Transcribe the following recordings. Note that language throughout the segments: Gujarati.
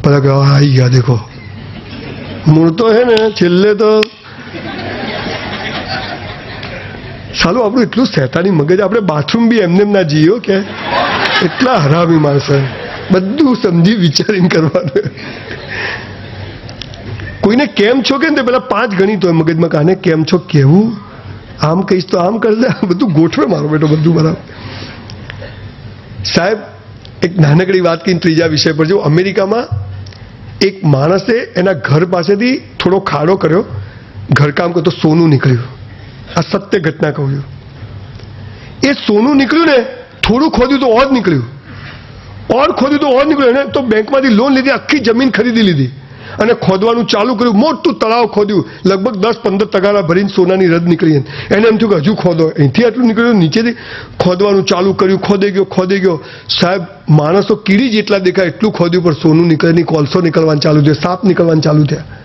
બધા કે આવી ગયા દેખો. મૂળ તો હે ને છેલ્લે તો સાલું આપણું એટલું શેતાની મગજ. આપણે બાથરૂમ બી એમને ના જઈએ કે એટલા હરામી માણસ. બધું સમજી વિચારીને કરવાનું. કોઈને કેમ છો કે ને પેલા 5 ગણિત હોય મગજમાં. કાને કેમ છો કેવું, આમ કહીશ તો આમ કરશે, બધું ગોઠવે મારો બેટો બધું બરાબર. સાહેબ એક નાનકડી વાત કહીને ત્રીજા વિષય પર જો. અમેરિકામાં એક માણસે એના ઘર પાસેથી થોડો ખાડો કર્યો, ઘરકામ કરતો સોનું નીકળ્યું. આ સત્ય ઘટના કહું છું. એ સોનું નીકળ્યું ને, થોડું ખોદ્યું તો ઓર નીકળ્યું, ઓર ખોદ્યું તો ઓર નીકળ્યું. એને તો બેંકમાંથી લોન લીધી, આખી જમીન ખરીદી લીધી અને ખોદવાનું ચાલુ કર્યું. મોટું તળાવ ખોદ્યું, લગભગ 10-15 તગારા ભરીને સોનાની રદ નીકળી. એને એમ થયું કે હજુ ખોદો. અહીંથી આટલું નીકળ્યું, નીચેથી ખોદવાનું ચાલુ કર્યું. ખોદે ગયો. સાહેબ માણસો કીડી જેટલા દેખાય એટલું ખોદ્યું, પણ સોનું નીકળે નહીં. કોલસો નીકળવાનું ચાલુ થયો, સાપ નીકળવાનું ચાલુ થયા.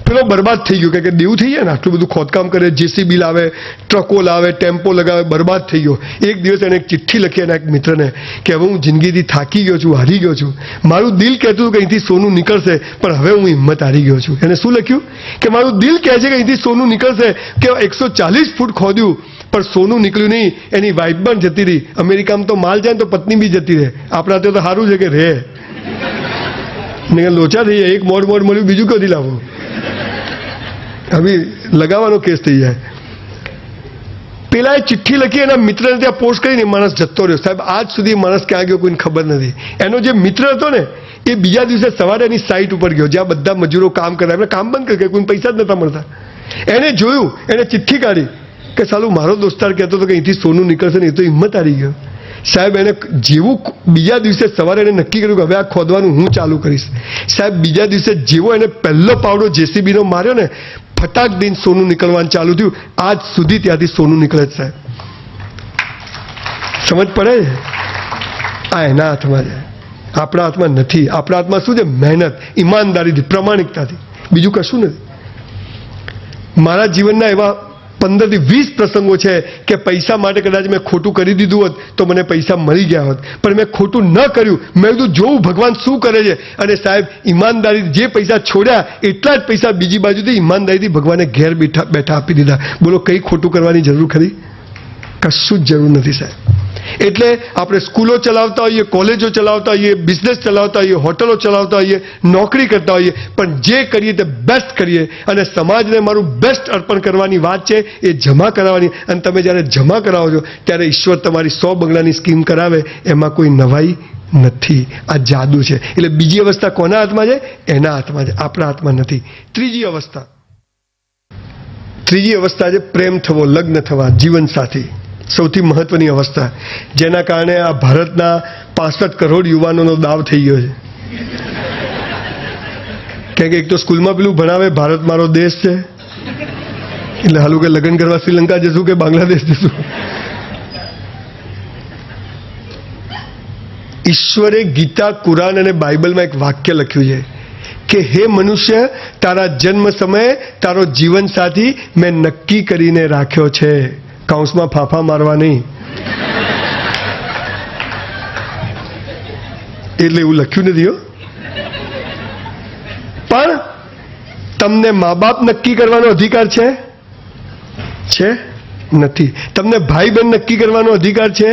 પેલો બરબાદ થઈ ગયો કે દેવું થઈ જાય ને, આટલું બધું ખોદકામ કરે, જેસીબી લાવે, ટ્રકો લાવે, ટેમ્પો લગાવે, બરબાદ થઈ ગયો. એક દિવસ એને એક ચિઠ્ઠી લખી એના એક મિત્રને કે હવે હું જિંદગીથી થાકી ગયો છું, હારી ગયો છું. મારું દિલ કહેતું હતું કે અહીંથી સોનું નીકળશે, પણ હવે હું હિંમત હારી ગયો છું. એને શું લખ્યું કે મારું દિલ કહે છે કે અહીંથી સોનું નીકળશે, કે 140 ફૂટ ખોદ્યું પણ સોનું નીકળ્યું નહીં. એની વાઇફ પણ જતી રહી. અમેરિકામાં તો માલ જાય તો પત્ની બી જતી રહે. આપણા તો સારું છે કે રહે. લોચા થઈ જાય, એક મોડ મળ્યું, બીજું કદી લાવો. હવે લગાવવાનો કેસ થઈ જાય. પેલા એ ચિઠ્ઠી લખી એના મિત્રને ત્યાં પોસ્ટ કરીને માણસ જતો રહ્યો. સાહેબ આજ સુધી માણસ ક્યાં ગયો કોઈને ખબર નથી. એનો જે મિત્ર હતો ને એ બીજા દિવસે સવારે એની સાઇટ ઉપર ગયો જ્યાં બધા મજૂરો કામ કરતા. એમને કામ બંધ કરી, કોઈ પૈસા જ નતા મળતા. એને જોયું, એને ચિઠ્ઠી કાઢી કે સાલું મારો દોસ્તાર કહેતો હતો કે અહીંથી સોનું નીકળશે ને, એ તો હિંમત હારી ગયો. સાહેબ એને જેવું બીજા દિવસે સવારે એને નક્કી કર્યું કે હવે આ ખોદવાનું હું ચાલુ કરીશ. સાહેબ બીજા દિવસે જેવો એને પહેલો પાવડો જેસીબીનો માર્યો ને, ફટાક દિન સોનું નીકળવાનું ચાલુ થયું. આજ સુધી ત્યાંથી સોનું નીકળે છે. સાહેબ સમજ પડે? આ એના હાથમાં છે, આપણા હાથમાં નથી. આપણા હાથમાં શું છે? મહેનત, ઈમાનદારીથી, પ્રમાણિકતાથી, બીજું કશું નથી. મારા જીવનના એવા 15 થી 20 પ્રસંગો છે કે પૈસા માટે કદાચ મેં ખોટું કરી દીધું હોત તો મને પૈસા મળી ગયા હોત, પણ મેં ખોટું ન કર્યું. મેં કીધું જોવું ભગવાન શું કરે છે. અને સાહેબ ઈમાનદારી, જે પૈસા છોડ્યા એટલા જ પૈસા બીજી બાજુથી ઈમાનદારીથી ભગવાને ઘેર બેઠા આપી દીધા. બોલો કઈ ખોટું કરવાની જરૂર ખરી? કશું જ જરૂર નથી સાહેબ. એટલે આપણે સ્કૂલો ચલાવતા હોઈએ, કોલેજો ચલાવતા હોઈએ, બિઝનેસ ચલાવતા હોઈએ, હોટલો ચલાવતા હોઈએ, નોકરી કરતા હોઈએ, પણ જે કરીએ તે બેસ્ટ કરીએ. અને સમાજને મારું બેસ્ટ અર્પણ કરવાની વાત છે, એ જમા કરાવવાની. અને તમે જ્યારે જમા કરાવો છો ત્યારે ઈશ્વર તમારી 100 બંગલાની સ્કીમ કરાવે, એમાં કોઈ નવાઈ નથી. આ જાદુ છે. એટલે બીજી અવસ્થા કોના હાથમાં છે? એના હાથમાં છે, આપણા હાથમાં નથી. ત્રીજી અવસ્થા છે પ્રેમ થવો, લગ્ન થવા, જીવનસાથી. સૌથી મહત્વની અવસ્થા, જેના કારણે આ ભારતના 65 કરોડ યુવાનોનો દાવ થઈ ગયો છે. કે એક તો સ્કૂલમાં પેલું ભણાવે ભારત મારો દેશ છે, એટલે હાલું કે લગ્ન કરવા શ્રીલંકા જશું કે બાંગ્લાદેશ જશું. ઈશ્વરે ગીતા, કુરાન અને બાઇબલમાં એક વાક્ય લખ્યું છે કે હે મનુષ્ય, તારા જન્મ સમયે તારો જીવન સાથી મેં નક્કી કરીને રાખ્યો છે. કાઉન્સમાં ફાફા મારવા નહીં. એટલે એવું લખ્યું નથી હો. પણ તમને મા બાપ નક્કી કરવાનો અધિકાર છે? નથી. તમને ભાઈ બહેન નક્કી કરવાનો અધિકાર છે?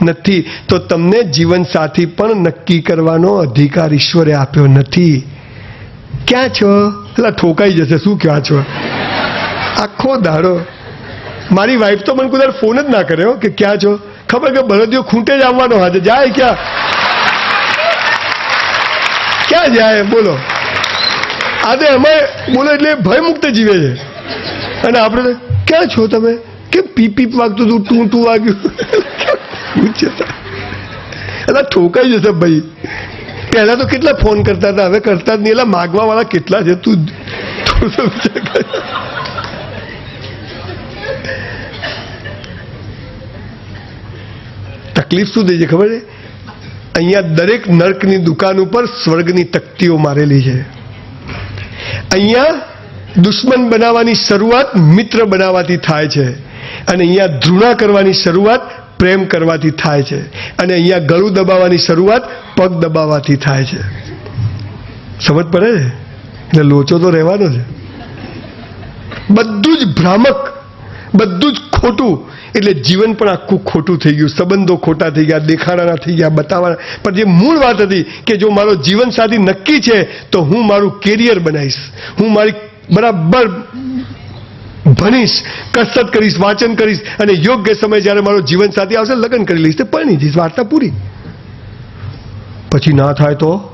નથી. તો તમને જીવન સાથી પણ નક્કી કરવાનો અધિકાર ઈશ્વરે આપ્યો નથી. ક્યાં છો? એટલે ઠોકાઈ જશે. શું ક્યાં છો? આખો દાડો મારી વાઈફ તો મને કોઈ ફોન જ ના કર્યો કે ક્યાં છો. ખબર કે બળદિયો ખૂંટે જ આવવાનો હાથે જાય. ક્યાં જાય બોલો? આજે અમે બોલો એટલે ભય મુક્ત જીવે છે. અને આપણે ક્યાં છો તમે? કે પીપ વાગતું હતું, ટું વાગ્યું. એટલે ઠોકાઈ જશે ભાઈ. પહેલા તો કેટલા ફોન કરતા હતા, હવે કરતા જ નહીં. એટલે માગવા વાળા કેટલા છે તું તકલીફ શું થઈ છે ખબર છે? અહીંયા દરેક નર્કની દુકાન ઉપર સ્વર્ગની તકતીઓ મારેલી છે. અહીંયા દુશ્મન બનાવવાની શરૂઆત મિત્ર બનાવવાથી થાય છે, અને અહીંયા ધૃણા કરવાની શરૂઆત પ્રેમ કરવાથી થાય છે, અને અહીંયા ગળું દબાવવાની શરૂઆત પગ દબાવવાથી થાય છે. સમજ પડે ને? એટલે લોચો તો રહેવાનો છે. બધું જ ભ્રામક, બધું જ ખોટું, એટલે જીવન પણ આખું ખોટું થઈ ગયું. સંબંધો ખોટા થઈ ગયા, દેખાડાના થઈ ગયા, બતાવવાના. પણ જે મૂળ વાત હતી કે જો મારો જીવનસાથી નક્કી છે તો હું મારું કેરિયર બનાવીશ, હું મારી બરાબર ભણીશ, કસરત કરીશ, વાંચન કરીશ, અને યોગ્ય સમય જ્યારે મારો જીવનસાથી આવશે લગ્ન કરી લઈશ, તે પરણી જઈશ, વાર્તા પૂરી. પછી ના થાય તો